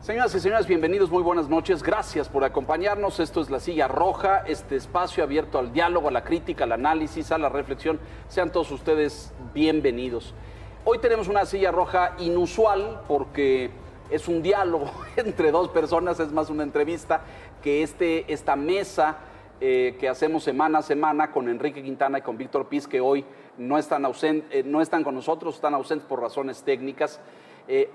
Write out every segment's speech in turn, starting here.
Señoras y señores, bienvenidos, muy buenas noches. Gracias por acompañarnos. Esto es La Silla Roja, este espacio abierto al diálogo, a la crítica, al análisis, a la reflexión. Sean todos ustedes bienvenidos. Hoy tenemos una silla roja inusual porque es un diálogo entre dos personas, es más una entrevista que esta mesa que hacemos semana a semana con Enrique Quintana y con Víctor Piz, que hoy no están con nosotros, están ausentes por razones técnicas.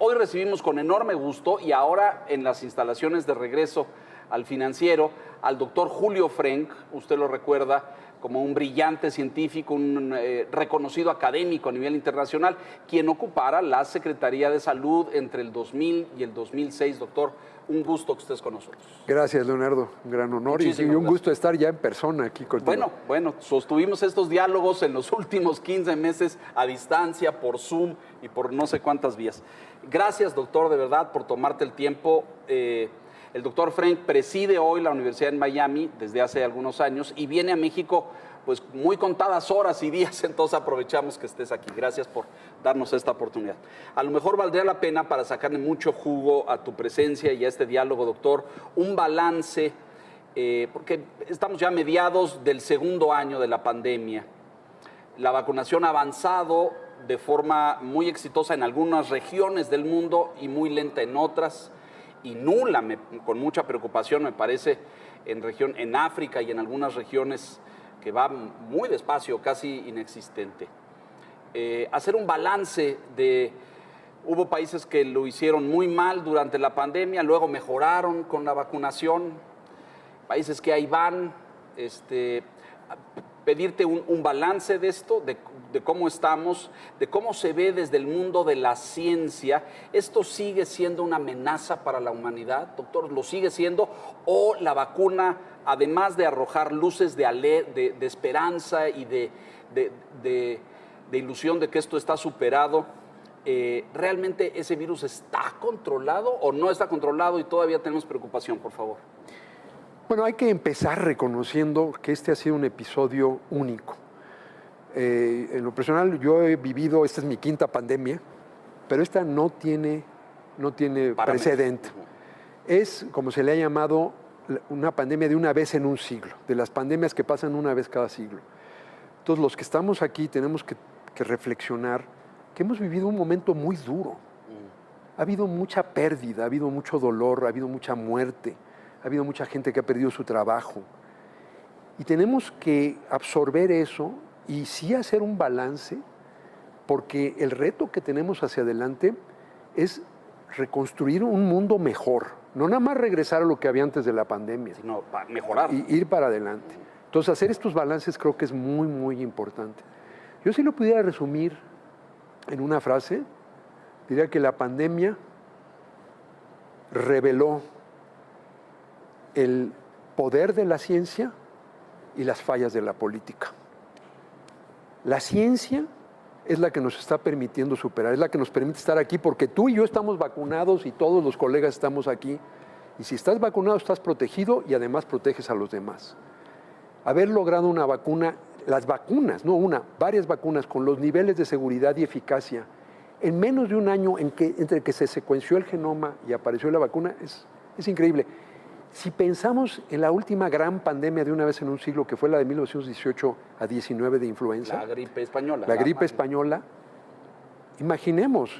Hoy recibimos con enorme gusto y ahora en las instalaciones de regreso al Financiero al doctor Julio Frenk, usted lo recuerda como un brillante científico, un reconocido académico a nivel internacional, quien ocupara la Secretaría de Salud entre el 2000 y el 2006. Doctor, un gusto que estés con nosotros. Gracias, Leonardo, un gran honor y un gusto estar ya en persona aquí contigo. Bueno, sostuvimos estos diálogos en los últimos 15 meses a distancia, por Zoom y por no sé cuántas vías. Gracias, doctor, de verdad, por tomarte el tiempo. El doctor Frenk preside hoy la Universidad en Miami desde hace algunos años y viene a México pues muy contadas horas y días, entonces aprovechamos que estés aquí. Gracias por darnos esta oportunidad. A lo mejor valdría la pena, para sacarle mucho jugo a tu presencia y a este diálogo, doctor, un balance, porque estamos ya a mediados del segundo año de la pandemia. La vacunación ha avanzado de forma muy exitosa en algunas regiones del mundo y muy lenta en otras, y nula, con mucha preocupación me parece, en África y en algunas regiones que va muy despacio, casi inexistente. Hacer un balance hubo países que lo hicieron muy mal durante la pandemia, luego mejoraron con la vacunación, países que ahí van, pedirte un balance de esto, de cómo estamos, de cómo se ve desde el mundo de la ciencia. ¿Esto sigue siendo una amenaza para la humanidad, doctor? ¿Lo sigue siendo? ¿O la vacuna, además de arrojar luces de esperanza y de ilusión de que esto está superado, realmente ese virus está controlado o no está controlado y todavía tenemos preocupación, por favor? Bueno, hay que empezar reconociendo que este ha sido un episodio único. En lo personal, yo he vivido, esta es mi quinta pandemia, pero esta no tiene precedente. Es, como se le ha llamado, una pandemia de una vez en un siglo, de las pandemias que pasan una vez cada siglo. Entonces, los que estamos aquí tenemos que reflexionar que hemos vivido un momento muy duro. Ha habido mucha pérdida, ha habido mucho dolor, ha habido mucha muerte, ha habido mucha gente que ha perdido su trabajo. Y tenemos que absorber eso y sí hacer un balance, porque el reto que tenemos hacia adelante es reconstruir un mundo mejor. No nada más regresar a lo que había antes de la pandemia, sino para mejorar. Y ir para adelante. Entonces, hacer estos balances creo que es muy, muy importante. Yo si lo pudiera resumir en una frase, diría que la pandemia reveló el poder de la ciencia y las fallas de la política. La ciencia es la que nos está permitiendo superar, es la que nos permite estar aquí, porque tú y yo estamos vacunados y todos los colegas estamos aquí. Y si estás vacunado, estás protegido y además proteges a los demás. Haber logrado una vacuna, las vacunas, no una, varias vacunas con los niveles de seguridad y eficacia, en menos de un año entre que se secuenció el genoma y apareció la vacuna, es increíble. Si pensamos en la última gran pandemia de una vez en un siglo, que fue la de 1918 a 19 de influenza. La gripe española. La gripe española. Imaginemos,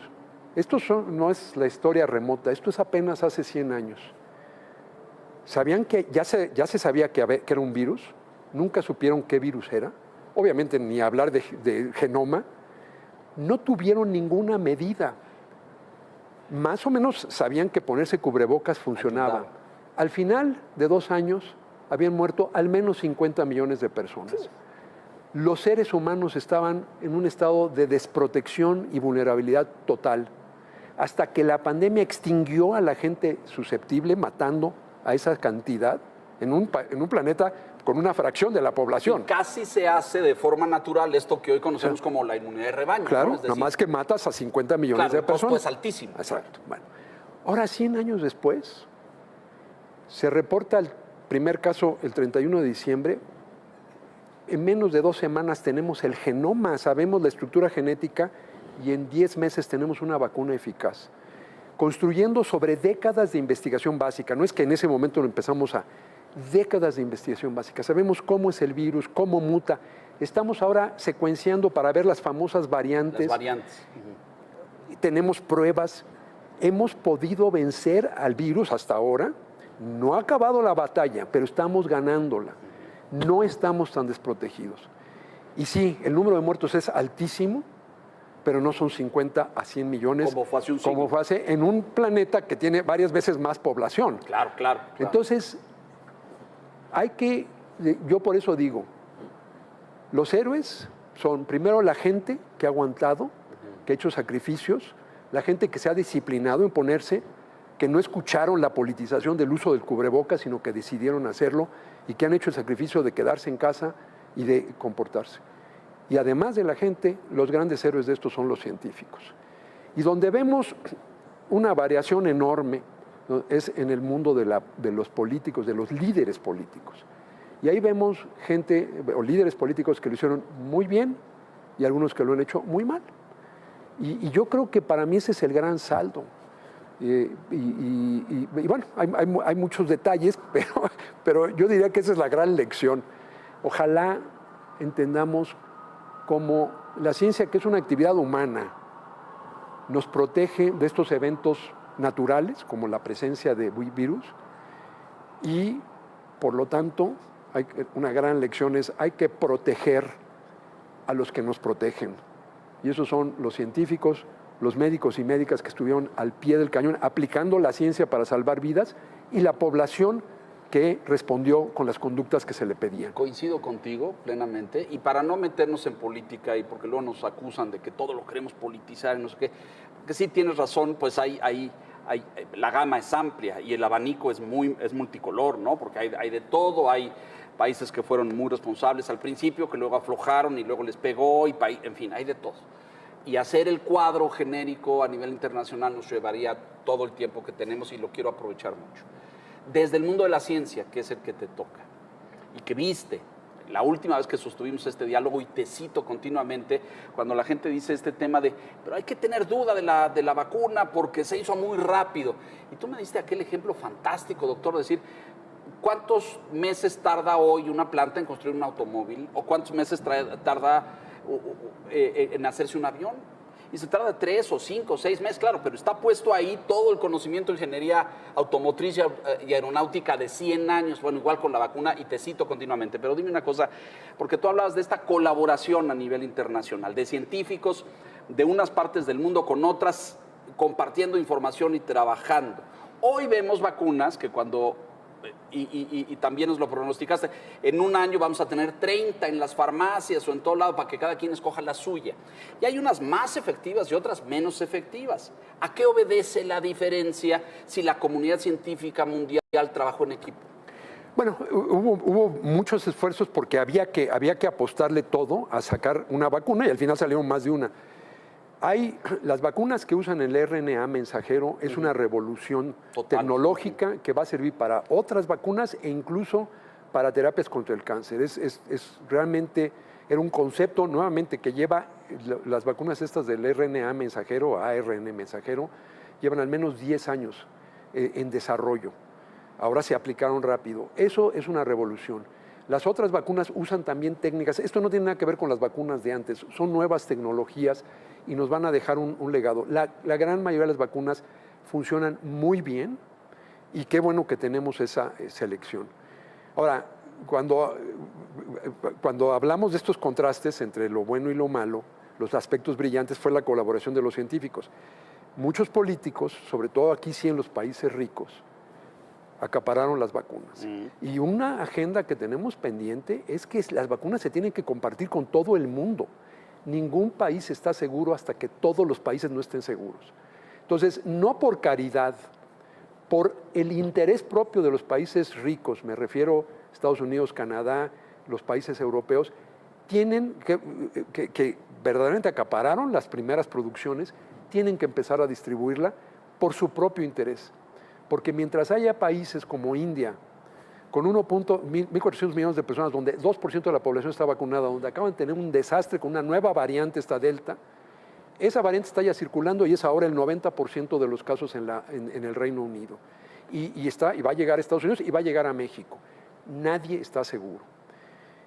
esto no es la historia remota, esto es apenas hace 100 años. ¿Sabían que ya se sabía que era un virus? Nunca supieron qué virus era. Obviamente ni hablar de genoma. No tuvieron ninguna medida. Más o menos sabían que ponerse cubrebocas funcionaba. Al final de 2 años habían muerto al menos 50 millones de personas. Los seres humanos estaban en un estado de desprotección y vulnerabilidad total, hasta que la pandemia extinguió a la gente susceptible, matando a esa cantidad en un planeta con una fracción de la población. Y casi se hace de forma natural esto que hoy conocemos como la inmunidad de rebaño. Claro, ¿no? Es decir, nada más que matas a 50 millones de personas. El costo es altísimo. Exacto. Bueno, ahora, 100 años después, se reporta el primer caso el 31 de diciembre. En menos de 2 semanas tenemos el genoma, sabemos la estructura genética y en 10 meses tenemos una vacuna eficaz. construyendo sobre décadas de investigación básica. No es que en ese momento lo empezamos a décadas de investigación básica. Sabemos cómo es el virus, cómo muta. Estamos ahora secuenciando para ver las famosas variantes. Las variantes. Tenemos pruebas. Hemos podido vencer al virus hasta ahora. No ha acabado la batalla, pero estamos ganándola. No estamos tan desprotegidos. Y sí, el número de muertos es altísimo, pero no son 50 a 100 millones. Como fue hace un siglo. Como fue hace en un planeta que tiene varias veces más población. Claro, claro. Entonces, yo por eso digo, los héroes son primero la gente que ha aguantado, que ha hecho sacrificios, la gente que se ha disciplinado en ponerse, que no escucharon la politización del uso del cubrebocas, sino que decidieron hacerlo y que han hecho el sacrificio de quedarse en casa y de comportarse. Y además de la gente, los grandes héroes de estos son los científicos. Y donde vemos una variación enorme, ¿no?, es en el mundo de los políticos, de los líderes políticos. Y ahí vemos gente o líderes políticos que lo hicieron muy bien y algunos que lo han hecho muy mal. Y yo creo que para mí ese es el gran saldo. Y bueno, hay muchos detalles, pero yo diría que esa es la gran lección. Ojalá entendamos cómo la ciencia, que es una actividad humana, nos protege de estos eventos naturales, como la presencia de virus, y por lo tanto, una gran lección es hay que proteger a los que nos protegen. Y esos son los científicos, los médicos y médicas que estuvieron al pie del cañón aplicando la ciencia para salvar vidas, y la población que respondió con las conductas que se le pedían. Coincido contigo plenamente, y para no meternos en política, y porque luego nos acusan de que todo lo queremos politizar y no sé qué, que sí tienes razón, pues la gama es amplia y el abanico es multicolor, ¿no? Porque hay de todo, hay países que fueron muy responsables al principio, que luego aflojaron y luego les pegó, en fin, hay de todo. Y hacer el cuadro genérico a nivel internacional nos llevaría todo el tiempo que tenemos y lo quiero aprovechar mucho. Desde el mundo de la ciencia, que es el que te toca, y que viste la última vez que sostuvimos este diálogo, y te cito continuamente, cuando la gente dice este tema de, pero hay que tener duda de la vacuna porque se hizo muy rápido. Y tú me diste aquel ejemplo fantástico, doctor, de decir, ¿cuántos meses tarda hoy una planta en construir un automóvil? ¿O cuántos meses tarda en hacerse un avión? Y se tarda 3 o 5 o 6 meses, claro, pero está puesto ahí todo el conocimiento de ingeniería automotriz y aeronáutica de 100 años, bueno, igual con la vacuna, y te cito continuamente. Pero dime una cosa, porque tú hablabas de esta colaboración a nivel internacional, de científicos de unas partes del mundo con otras, compartiendo información y trabajando. Hoy vemos vacunas que cuando... Y también nos lo pronosticaste, en un año vamos a tener 30 en las farmacias o en todo lado para que cada quien escoja la suya. Y hay unas más efectivas y otras menos efectivas. ¿A qué obedece la diferencia si la comunidad científica mundial trabajó en equipo? Bueno, hubo muchos esfuerzos porque había que apostarle todo a sacar una vacuna y al final salieron más de una. Las vacunas que usan el RNA mensajero es una revolución tecnológica que va a servir para otras vacunas e incluso para terapias contra el cáncer. Realmente era un concepto nuevamente que lleva las vacunas estas del RNA mensajero, ARN mensajero, llevan al menos 10 años en desarrollo. Ahora se aplicaron rápido. Eso es una revolución. Las otras vacunas usan también técnicas. Esto no tiene nada que ver con las vacunas de antes. Son nuevas tecnologías y nos van a dejar un legado. La gran mayoría de las vacunas funcionan muy bien y qué bueno que tenemos esa selección. Ahora, cuando hablamos de estos contrastes entre lo bueno y lo malo, los aspectos brillantes fue la colaboración de los científicos. Muchos políticos, sobre todo aquí sí en los países ricos, acapararon las vacunas. Y una agenda que tenemos pendiente es que las vacunas se tienen que compartir con todo el mundo. Ningún país está seguro hasta que todos los países no estén seguros. Entonces, no por caridad, por el interés propio de los países ricos, me refiero a Estados Unidos, Canadá, los países europeos, tienen que verdaderamente acapararon las primeras producciones, tienen que empezar a distribuirla por su propio interés. Porque mientras haya países como India, con 1.400 millones de personas, donde 2% de la población está vacunada, donde acaban de tener un desastre con una nueva variante, esta Delta, Esa variante está ya circulando y es ahora el 90% de los casos en el Reino Unido. Y va a llegar a Estados Unidos y va a llegar a México. Nadie está seguro.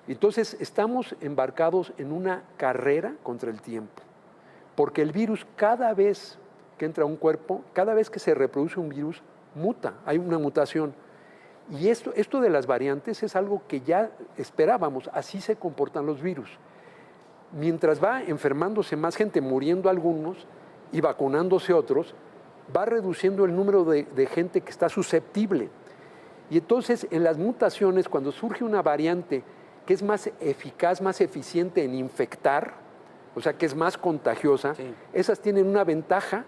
Entonces, estamos embarcados en una carrera contra el tiempo, porque el virus cada vez que entra a un cuerpo, cada vez que se reproduce un virus, muta, hay una mutación. Y esto de las variantes es algo que ya esperábamos, así se comportan los virus. Mientras va enfermándose más gente, muriendo algunos y vacunándose otros, va reduciendo el número de gente que está susceptible. Y entonces, en las mutaciones, cuando surge una variante que es más eficaz, más eficiente en infectar, o sea, que es más contagiosa, sí, esas tienen una ventaja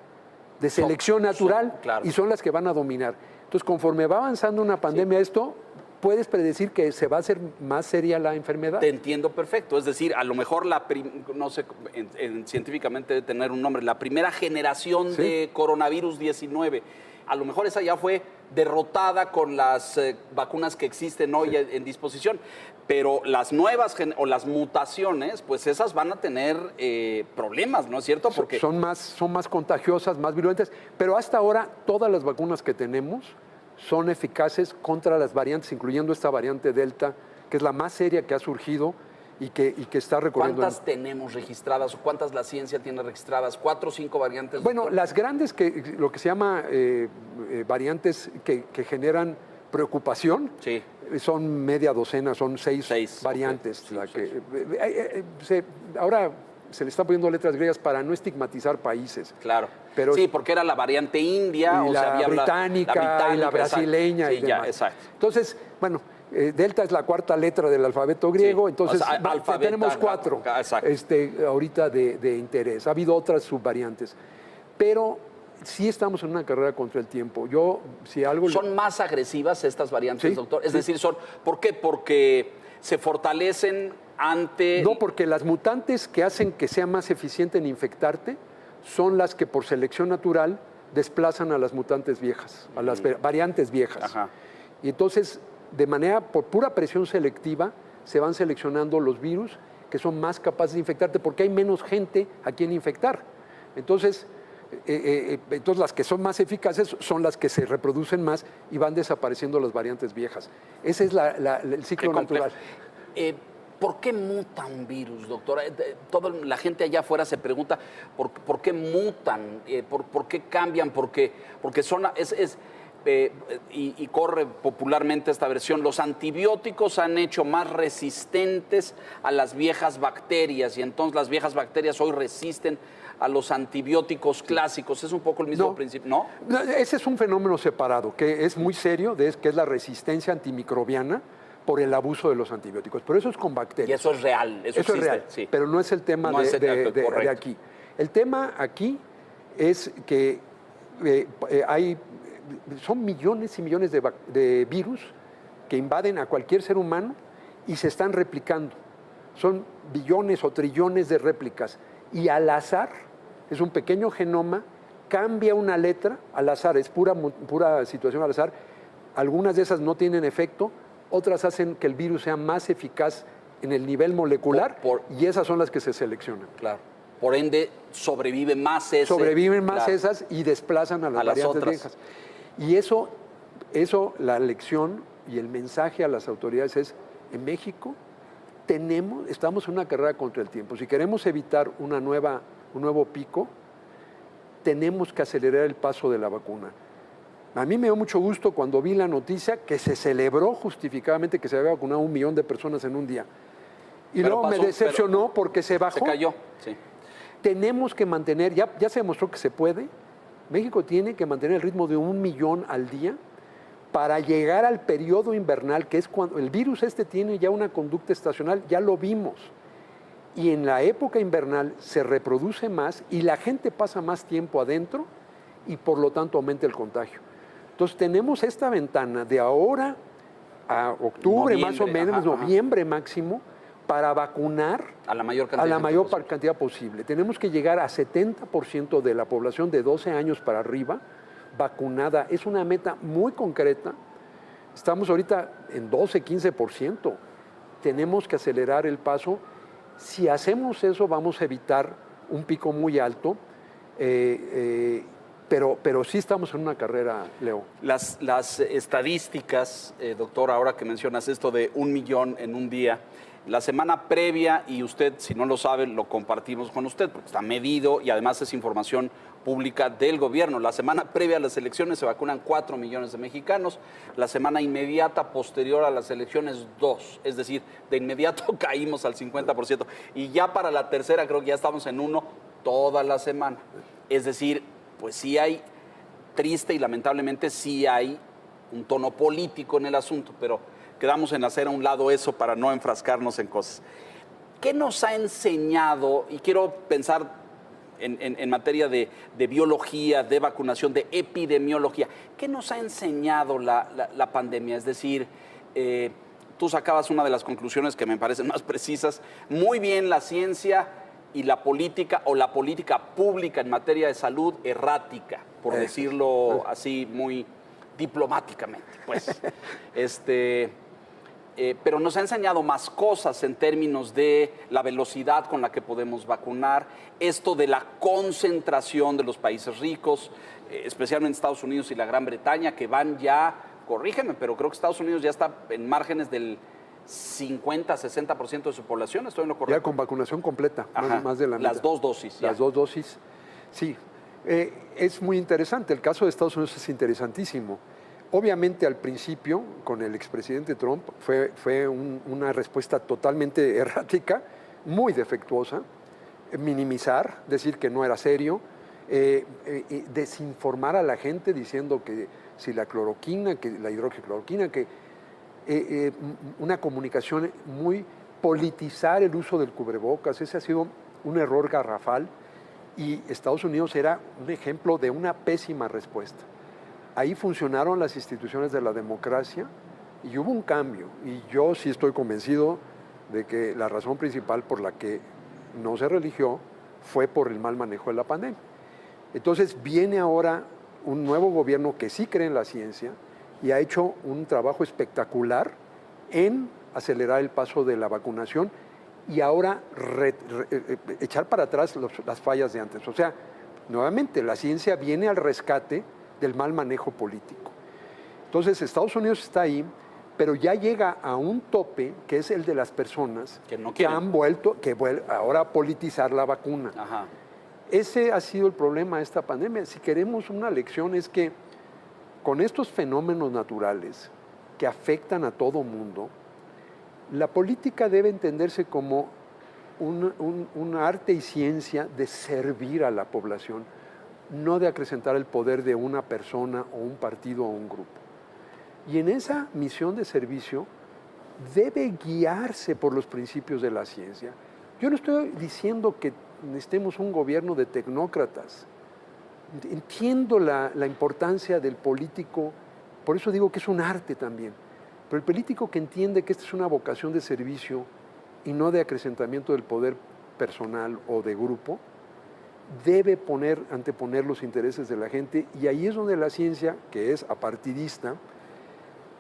de selección natural, claro, y son las que van a dominar. Entonces, conforme va avanzando una pandemia, sí, esto, puedes predecir que se va a hacer más seria la enfermedad. Te entiendo perfecto. Es decir, a lo mejor no sé, científicamente debe tener un nombre, la primera generación, sí, de coronavirus 19, a lo mejor esa ya fue derrotada con las vacunas que existen hoy, sí, en disposición. Pero las nuevas o las mutaciones, pues esas van a tener problemas, ¿no es cierto? Porque son más contagiosas, más virulentas, pero hasta ahora todas las vacunas que tenemos son eficaces contra las variantes, incluyendo esta variante Delta, que es la más seria que ha surgido y que está recorriendo. ¿Cuántas tenemos registradas o cuántas la ciencia tiene registradas? ¿4 o 5 variantes? Bueno, doctor, las grandes, lo que se llama variantes que generan preocupación, sí, son media docena, son 6 variantes. Okay. Ahora se le están poniendo letras griegas para no estigmatizar países. Claro. Pero sí, porque era la variante india, y la británica, y la brasileña, exacto, y demás. Ya, exacto. Entonces, bueno, Delta es la cuarta letra del alfabeto griego, sí, entonces tenemos 4 ahorita de interés. Ha habido otras subvariantes, pero sí estamos en una carrera contra el tiempo. ¿Son más agresivas estas variantes, sí, doctor? Es sí, decir, ¿por qué? Porque se fortalecen ante... No, porque las mutantes que hacen que sea más eficiente en infectarte son las que por selección natural desplazan a las mutantes viejas, a las variantes viejas. Ajá. Y entonces, por pura presión selectiva, se van seleccionando los virus que son más capaces de infectarte porque hay menos gente a quien infectar. Entonces las que son más eficaces son las que se reproducen más y van desapareciendo las variantes viejas. Ese es el ciclo natural. ¿Por qué muta un virus, doctora? Toda la gente allá afuera se pregunta ¿por qué mutan? ¿Por qué cambian? Porque y corre popularmente esta versión, los antibióticos han hecho más resistentes a las viejas bacterias y entonces las viejas bacterias hoy resisten a los antibióticos clásicos. Es un poco el mismo principio, ¿no? Ese es un fenómeno separado, que es muy serio, que es la resistencia antimicrobiana por el abuso de los antibióticos. Pero eso es con bacterias. Y eso es real, eso existe, es real, sí, pero no es el tema de aquí. El tema aquí es que son millones y millones de virus que invaden a cualquier ser humano y se están replicando. Son billones o trillones de réplicas. Y al azar, es un pequeño genoma, cambia una letra al azar, es pura situación al azar. Algunas de esas no tienen efecto, otras hacen que el virus sea más eficaz en el nivel molecular y esas son las que se seleccionan. Claro. Por ende, sobreviven más esas y desplazan a las variantes otras viejas. Y eso, la lección y el mensaje a las autoridades es, en México estamos en una carrera contra el tiempo. Si queremos evitar un nuevo pico, tenemos que acelerar el paso de la vacuna. A mí me dio mucho gusto cuando vi la noticia que se celebró justificadamente que se había vacunado 1 millón de personas en un día. Y luego me decepcionó porque se bajó. Se cayó, sí. Tenemos que mantener, ya se demostró que se puede, México tiene que mantener el ritmo de 1 millón al día para llegar al periodo invernal, que es cuando el virus tiene ya una conducta estacional, ya lo vimos. Y en la época invernal se reproduce más y la gente pasa más tiempo adentro y por lo tanto aumenta el contagio. Entonces tenemos esta ventana de ahora a octubre, más o menos, noviembre máximo, para vacunar a la mayor cantidad posible. Tenemos que llegar a 70% de la población de 12 años para arriba vacunada. Es una meta muy concreta. Estamos ahorita en 12, 15%. Tenemos que acelerar el paso. Si hacemos eso, vamos a evitar un pico muy alto, pero sí estamos en una carrera, Leo. Las estadísticas, doctor, ahora que mencionas esto de 1 millón en un día, la semana previa, y usted, si no lo sabe, lo compartimos con usted, porque está medido y además es información pública del gobierno. La semana previa a las elecciones se vacunan 4 millones de mexicanos, la semana inmediata posterior a las elecciones 2, es decir, de inmediato caímos al 50%, y ya para la tercera creo que ya estamos en 1 toda la semana. Es decir, pues sí hay, triste y lamentablemente sí hay un tono político en el asunto, pero quedamos en hacer a un lado eso para no enfrascarnos en cosas. ¿Qué nos ha enseñado? Y quiero pensar en materia de biología, de vacunación, de epidemiología. ¿Qué nos ha enseñado la pandemia? Es decir, tú sacabas una de las conclusiones que me parecen más precisas. Muy bien la ciencia y la política, o la política pública en materia de salud errática, por decirlo así muy diplomáticamente, pues. Pero nos ha enseñado más cosas en términos de la velocidad con la que podemos vacunar, esto de la concentración de los países ricos, especialmente Estados Unidos y la Gran Bretaña, que van ya, corrígeme, pero creo que Estados Unidos ya está en márgenes del 50-60% de su población, ¿estoy en lo correcto? Ya con vacunación completa, más de la mitad. Las 2 dosis. Las 2 dosis, sí. Es muy interesante, el caso de Estados Unidos es interesantísimo. Obviamente al principio, con el expresidente Trump, fue una respuesta totalmente errática, muy defectuosa, minimizar, decir que no era serio, desinformar a la gente diciendo que si la cloroquina, que la hidroxicloroquina, que una comunicación muy politizar el uso del cubrebocas, ese ha sido un error garrafal y Estados Unidos era un ejemplo de una pésima respuesta. Ahí funcionaron las instituciones de la democracia y hubo un cambio. Y yo sí estoy convencido de que la razón principal por la que no se religió fue por el mal manejo de la pandemia. Entonces viene ahora un nuevo gobierno que sí cree en la ciencia y ha hecho un trabajo espectacular en acelerar el paso de la vacunación y ahora echar para atrás las fallas de antes. O sea, nuevamente, la ciencia viene al rescate del mal manejo político. Entonces, Estados Unidos está ahí, pero ya llega a un tope, que es el de las personas que han vuelto, ahora a politizar la vacuna. Ajá. Ese ha sido el problema de esta pandemia. Si queremos una lección es que con estos fenómenos naturales que afectan a todo mundo, la política debe entenderse como un arte y ciencia de servir a la población, no de acrecentar el poder de una persona o un partido o un grupo. Y en esa misión de servicio debe guiarse por los principios de la ciencia. Yo no estoy diciendo que necesitemos un gobierno de tecnócratas. Entiendo la importancia del político, por eso digo que es un arte también. Pero el político que entiende que esta es una vocación de servicio y no de acrecentamiento del poder personal o de grupo, debe anteponer los intereses de la gente, y ahí es donde la ciencia, que es apartidista,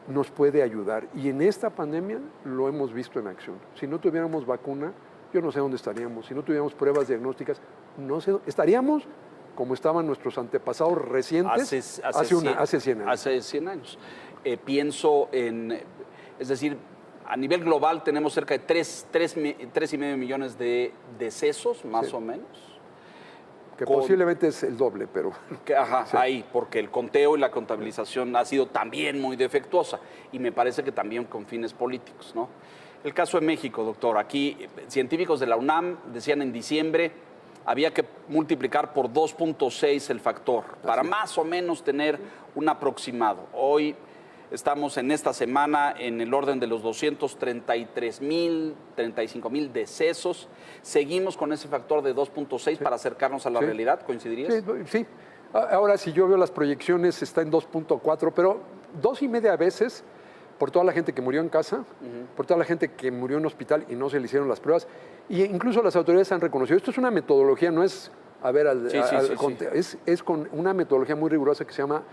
nos puede ayudar. Y en esta pandemia lo hemos visto en acción. Si no tuviéramos vacuna, yo no sé dónde estaríamos. Si no tuviéramos pruebas diagnósticas, no sé, estaríamos como estaban nuestros antepasados recientes hace 100 años. Hace 100 años. Pienso en, es decir, a nivel global tenemos cerca de 3,5 millones de decesos, más o menos. Que posiblemente es el doble, pero... Ajá, sí. Ahí, porque el conteo y la contabilización ha sido también muy defectuosa y me parece que también con fines políticos, ¿no? El caso de México, doctor, aquí científicos de la UNAM decían en diciembre había que multiplicar por 2.6 el factor para más o menos tener un aproximado. Hoy estamos en esta semana en el orden de los 233,000, 35,000 decesos. Seguimos con ese factor de 2.6 para acercarnos a la realidad, ¿coincidirías? Sí. Ahora, si yo veo las proyecciones, está en 2.4, pero 2,5 veces por toda la gente que murió en casa, por toda la gente que murió en hospital y no se le hicieron las pruebas. Y incluso las autoridades han reconocido, esto es una metodología, no es es con una metodología muy rigurosa que se llama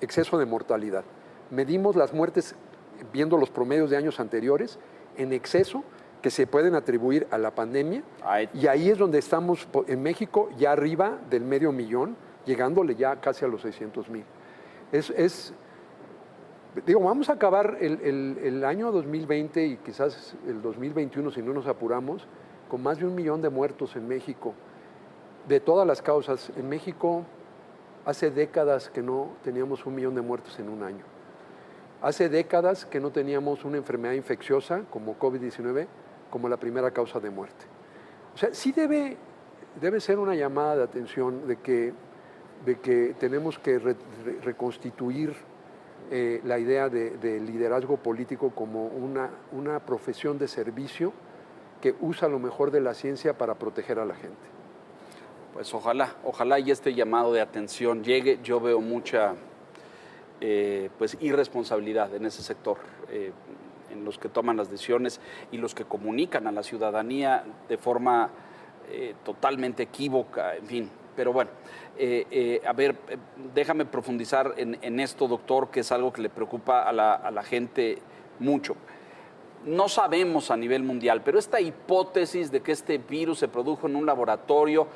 exceso de mortalidad. Medimos las muertes viendo los promedios de años anteriores en exceso que se pueden atribuir a la pandemia, Ay. y ahí es donde estamos en México, ya arriba del 500,000, llegándole ya casi a los 600,000. Digo, vamos a acabar el año 2020 y quizás el 2021, si no nos apuramos, con más de 1 millón de muertos en México, de todas las causas. En México hace décadas que no teníamos 1 millón de muertos en un año. Hace décadas que no teníamos una enfermedad infecciosa como COVID-19 como la primera causa de muerte. O sea, sí debe ser una llamada de atención de que tenemos que reconstituir la idea de liderazgo político como una profesión de servicio que usa lo mejor de la ciencia para proteger a la gente. Pues ojalá y este llamado de atención llegue. Yo veo mucha pues irresponsabilidad en ese sector, en los que toman las decisiones y los que comunican a la ciudadanía de forma totalmente equívoca, en fin. Pero bueno, a ver, déjame profundizar en esto, doctor, que es algo que le preocupa a la gente mucho. No sabemos a nivel mundial, pero esta hipótesis de que este virus se produjo en un laboratorio,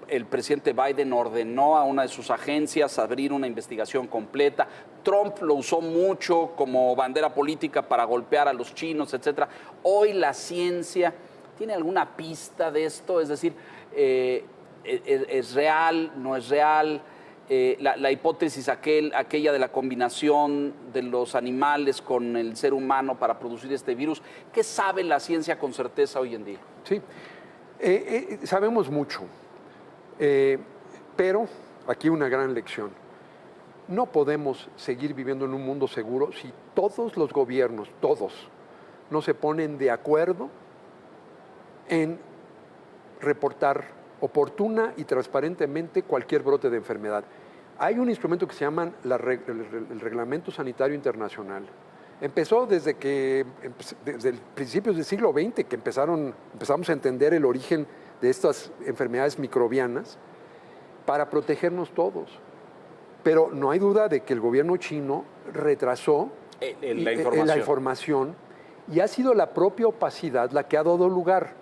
el presidente Biden ordenó a una de sus agencias abrir una investigación completa. Trump lo usó mucho como bandera política para golpear a los chinos, etcétera. Hoy la ciencia tiene alguna pista de esto, es decir, ¿es real? ¿No es real? La hipótesis aquella de la combinación de los animales con el ser humano para producir este virus. ¿Qué sabe la ciencia con certeza hoy en día? Sí, sabemos mucho, pero aquí una gran lección. No podemos seguir viviendo en un mundo seguro si todos los gobiernos, todos, no se ponen de acuerdo en reportar oportuna y transparentemente cualquier brote de enfermedad. Hay un instrumento que se llama el Reglamento Sanitario Internacional. Empezó desde principios del siglo XX, que empezamos a entender el origen de estas enfermedades microbianas para protegernos todos. Pero no hay duda de que el gobierno chino retrasó la información y ha sido la propia opacidad la que ha dado lugar.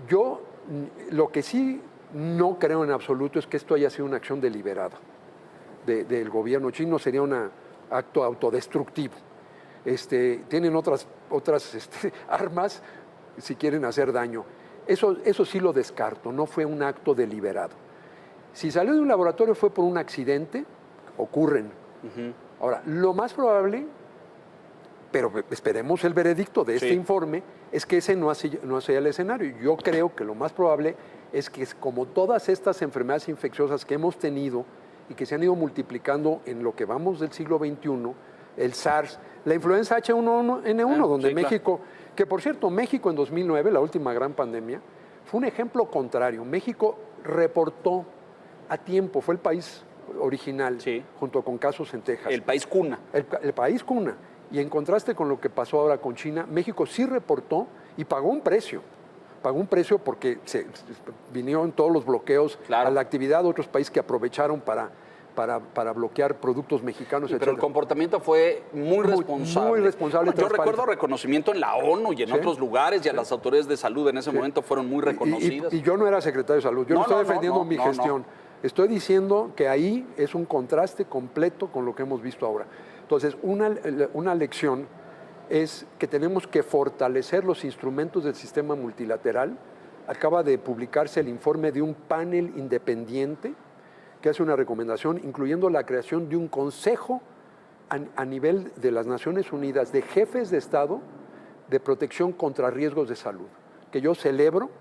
Yo lo que sí no creo en absoluto es que esto haya sido una acción deliberada del gobierno chino, sería un acto autodestructivo. Tienen otras armas si quieren hacer daño. Eso sí lo descarto, no fue un acto deliberado. Si salió de un laboratorio fue por un accidente, ocurren. Ahora, lo más probable, pero esperemos el veredicto de este informe, es que ese no sea el escenario. Yo creo que lo más probable es que, como todas estas enfermedades infecciosas que hemos tenido y que se han ido multiplicando en lo que vamos del siglo XXI, el SARS, la influenza H1N1, donde México, claro. Que por cierto, México en 2009, la última gran pandemia, fue un ejemplo contrario. México reportó a tiempo, fue el país original, junto con casos en Texas. El país cuna. El país cuna. Y en contraste con lo que pasó ahora con China, México sí reportó y pagó un precio. Pagó un precio porque vinieron todos los bloqueos a la actividad de otros países que aprovecharon para bloquear productos mexicanos, Pero el comportamiento fue muy responsable. Muy responsable. Yo recuerdo reconocimiento en la ONU y en otros lugares, y a las autoridades de salud en ese momento fueron muy reconocidas. Y yo no era secretario de salud, yo no estoy defendiendo mi gestión. Estoy diciendo que ahí es un contraste completo con lo que hemos visto ahora. Entonces, una lección es que tenemos que fortalecer los instrumentos del sistema multilateral. Acaba de publicarse el informe de un panel independiente que hace una recomendación, incluyendo la creación de un consejo a nivel de las Naciones Unidas de jefes de Estado de protección contra riesgos de salud, que yo celebro.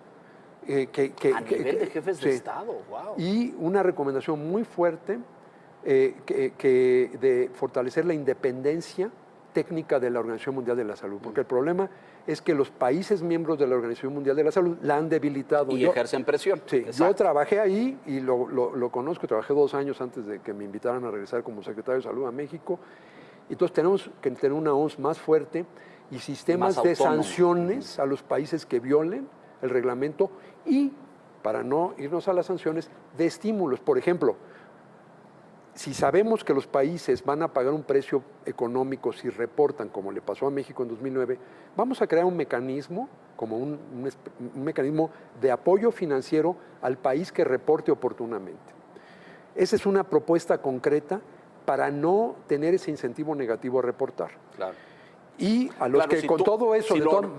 A nivel de jefes de Estado, wow. Y una recomendación muy fuerte de fortalecer la independencia técnica de la Organización Mundial de la Salud, porque el problema es que los países miembros de la Organización Mundial de la Salud la han debilitado. Y ejercen presión. Sí, yo trabajé ahí y lo conozco, trabajé 2 años antes de que me invitaran a regresar como secretario de Salud a México. Entonces tenemos que tener una OMS más fuerte y sistemas de sanciones a los países que violen el reglamento y, para no irnos a las sanciones, de estímulos. Por ejemplo, si sabemos que los países van a pagar un precio económico si reportan, como le pasó a México en 2009, vamos a crear un mecanismo, como un mecanismo de apoyo financiero al país que reporte oportunamente. Esa es una propuesta concreta para no tener ese incentivo negativo a reportar. Claro. Y a los que con todo eso...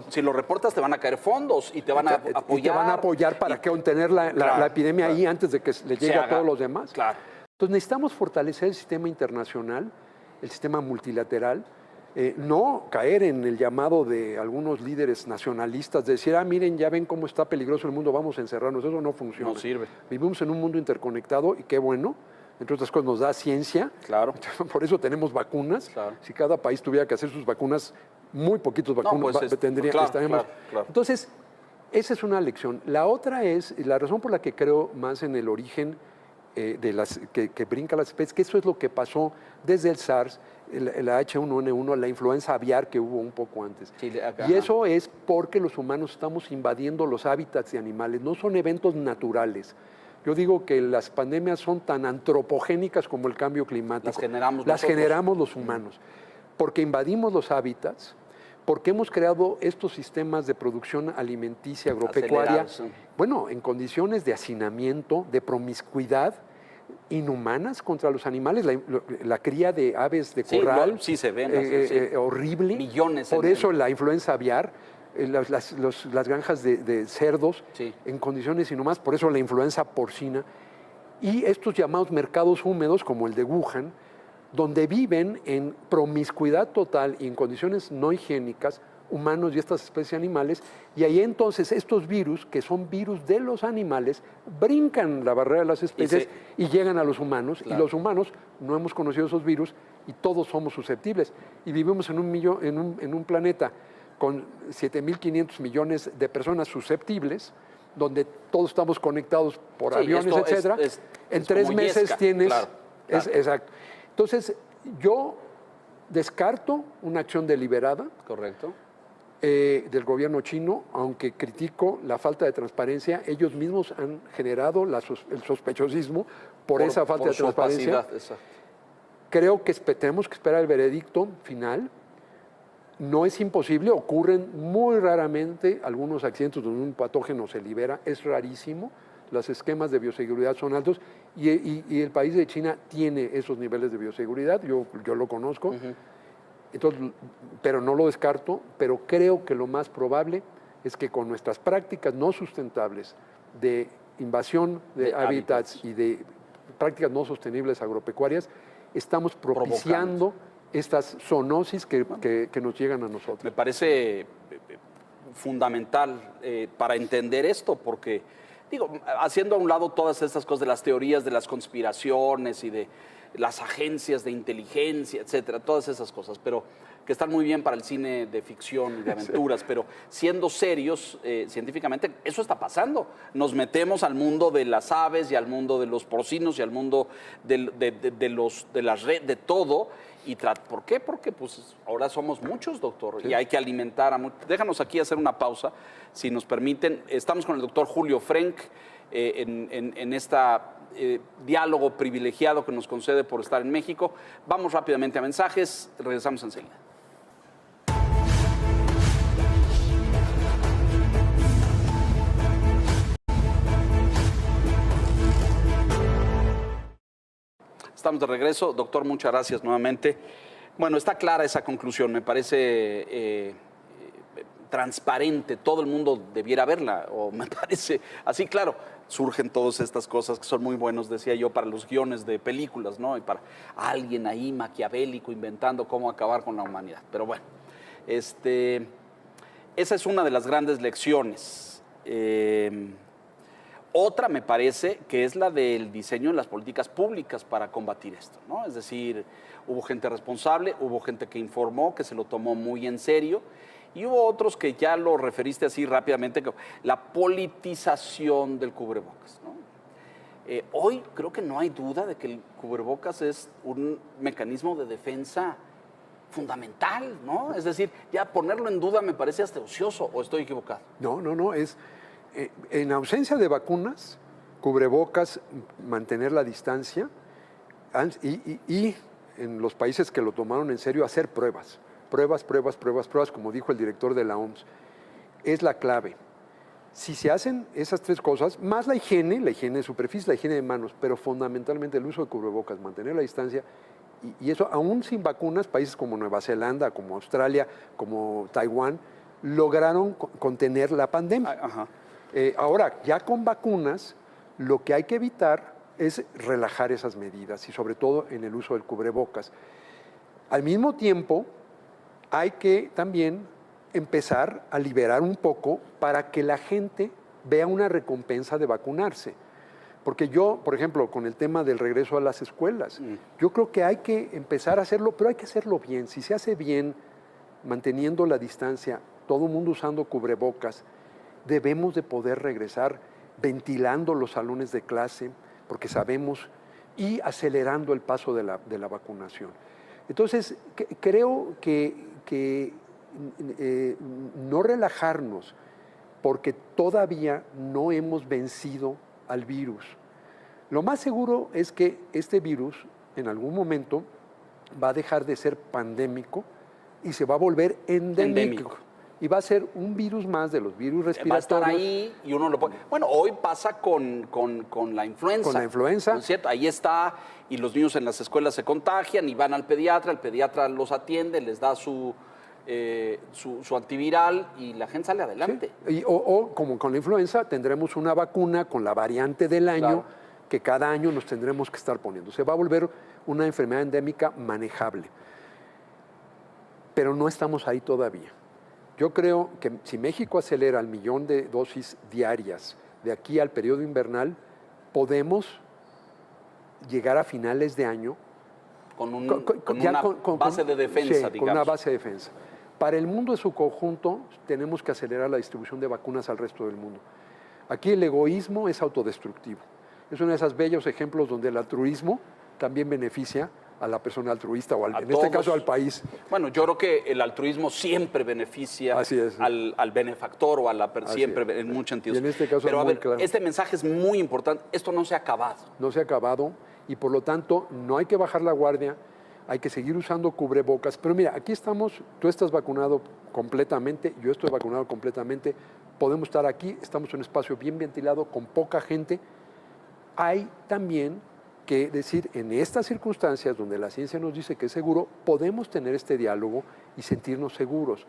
Si lo reportas te van a caer fondos y te van a apoyar. Y te van a apoyar para contener la epidemia ahí antes de que le llegue a todos los demás. Claro. Entonces necesitamos fortalecer el sistema internacional, el sistema multilateral, no caer en el llamado de algunos líderes nacionalistas de decir, miren, ya ven cómo está peligroso el mundo, vamos a encerrarnos. Eso no funciona. No sirve. Vivimos en un mundo interconectado y qué bueno. Entre otras cosas nos da ciencia. Claro. Por eso tenemos vacunas. Claro. Si cada país tuviera que hacer sus vacunas, muy poquitos vacunas estaríamos. Claro. Entonces, esa es una lección. La otra es, la razón por la que creo más en el origen de las que brinca las especies, que eso es lo que pasó desde el SARS, la H1N1, la influenza aviar que hubo un poco antes. Sí, y eso es porque los humanos estamos invadiendo los hábitats de animales, no son eventos naturales. Yo digo que las pandemias son tan antropogénicas como el cambio climático. Las generamos los humanos, porque invadimos los hábitats, porque hemos creado estos sistemas de producción alimenticia, agropecuaria, bueno, en condiciones de hacinamiento, de promiscuidad, inhumanas contra los animales, la cría de aves de corral, sí se ven, horrible. Millones. Por eso la influenza aviar, las granjas de cerdos en condiciones inhumanas, por eso la influenza porcina, y estos llamados mercados húmedos como el de Wuhan, donde viven en promiscuidad total y en condiciones no higiénicas humanos y estas especies animales, y ahí entonces estos virus, que son virus de los animales, brincan la barrera de las especies y llegan a los humanos, y los humanos no hemos conocido esos virus y todos somos susceptibles. Y vivimos en un planeta con 7.500 millones de personas susceptibles, donde todos estamos conectados por aviones, etcétera. En 3 meses Yesca, tienes... Claro. Exacto. Entonces, yo descarto una acción deliberada. Correcto. Del gobierno chino, aunque critico la falta de transparencia, ellos mismos han generado el sospechosismo por esa falta de transparencia. Creo que tenemos que esperar el veredicto final. No es imposible, ocurren muy raramente algunos accidentes donde un patógeno se libera, es rarísimo, los esquemas de bioseguridad son altos y el país de China tiene esos niveles de bioseguridad, yo lo conozco, entonces, pero no lo descarto, pero creo que lo más probable es que con nuestras prácticas no sustentables de invasión de hábitats y de prácticas no sostenibles agropecuarias, estamos propiciando estas zoonosis que nos llegan a nosotros. Me parece fundamental para entender esto, porque, digo, haciendo a un lado todas estas cosas de las teorías de las conspiraciones y de las agencias de inteligencia, etcétera, todas esas cosas, pero que están muy bien para el cine de ficción y de aventuras, pero siendo serios científicamente, eso está pasando. Nos metemos al mundo de las aves y al mundo de los porcinos y al mundo de las redes, de todo. ¿Por qué? Porque pues ahora somos muchos, doctor, y hay que alimentar a muchos. Déjanos aquí hacer una pausa, si nos permiten. Estamos con el doctor Julio Frenk en este diálogo privilegiado que nos concede por estar en México. Vamos rápidamente a mensajes, regresamos enseguida. Estamos de regreso. Doctor, muchas gracias nuevamente. Bueno, está clara esa conclusión, me parece transparente, todo el mundo debiera verla, o me parece así, claro, surgen todas estas cosas que son muy buenos, decía yo, para los guiones de películas, ¿no? Y para alguien ahí maquiavélico inventando cómo acabar con la humanidad. Pero bueno, esa es una de las grandes lecciones. Otra me parece que es la del diseño de las políticas públicas para combatir esto, ¿no? Es decir, hubo gente responsable, hubo gente que informó, que se lo tomó muy en serio, y hubo otros que ya lo referiste así rápidamente, la politización del cubrebocas, ¿no? Hoy creo que no hay duda de que el cubrebocas es un mecanismo de defensa fundamental, ¿no? Es decir, ya ponerlo en duda me parece hasta ocioso, ¿o estoy equivocado? No, es... en ausencia de vacunas, cubrebocas, mantener la distancia, y en los países que lo tomaron en serio, hacer pruebas. Pruebas, como dijo el director de la OMS. Es la clave. Si se hacen esas tres cosas, más la higiene de superficie, la higiene de manos, pero fundamentalmente el uso de cubrebocas, mantener la distancia, y eso aún sin vacunas, países como Nueva Zelanda, como Australia, como Taiwán, lograron contener la pandemia. Ajá. Ahora, ya con vacunas, lo que hay que evitar es relajar esas medidas y sobre todo en el uso del cubrebocas. Al mismo tiempo, hay que también empezar a liberar un poco para que la gente vea una recompensa de vacunarse. Porque yo, por ejemplo, con el tema del regreso a las escuelas, yo creo que hay que empezar a hacerlo, pero hay que hacerlo bien. Si se hace bien, manteniendo la distancia, todo el mundo usando cubrebocas, debemos de poder regresar ventilando los salones de clase, porque sabemos, y acelerando el paso de la vacunación. Entonces, creo que no relajarnos, porque todavía no hemos vencido al virus. Lo más seguro es que este virus, en algún momento, va a dejar de ser pandémico y se va a volver endémico. Y va a ser un virus más de los virus respiratorios. Va a estar ahí y uno lo puede... Bueno, hoy pasa con la influenza. Con la influenza. ¿No es cierto? Ahí está, y los niños en las escuelas se contagian y van al pediatra, el pediatra los atiende, les da su antiviral y la gente sale adelante. Sí. O como con la influenza, tendremos una vacuna con la variante del año, claro, que cada año nos tendremos que estar poniendo. Se va a volver una enfermedad endémica manejable. Pero no estamos ahí todavía. Yo creo que si México acelera al 1,000,000 de dosis diarias de aquí al periodo invernal, podemos llegar a finales de año con una base de defensa, sí, digamos. Con una base de defensa. Para el mundo en su conjunto, tenemos que acelerar la distribución de vacunas al resto del mundo. Aquí el egoísmo es autodestructivo. Es uno de esos bellos ejemplos donde el altruismo también beneficia a la persona altruista o en este caso al país. Bueno, yo creo que el altruismo siempre beneficia al benefactor o a la siempre en muchos sentidos. Y en este caso pero es a ver, claro. Este mensaje es muy importante. Esto no se ha acabado. No se ha acabado y por lo tanto no hay que bajar la guardia, hay que seguir usando cubrebocas. Pero mira, aquí estamos, tú estás vacunado completamente, yo estoy vacunado completamente, podemos estar aquí, estamos en un espacio bien ventilado, con poca gente. Hay también que decir, en estas circunstancias donde la ciencia nos dice que es seguro, podemos tener este diálogo y sentirnos seguros.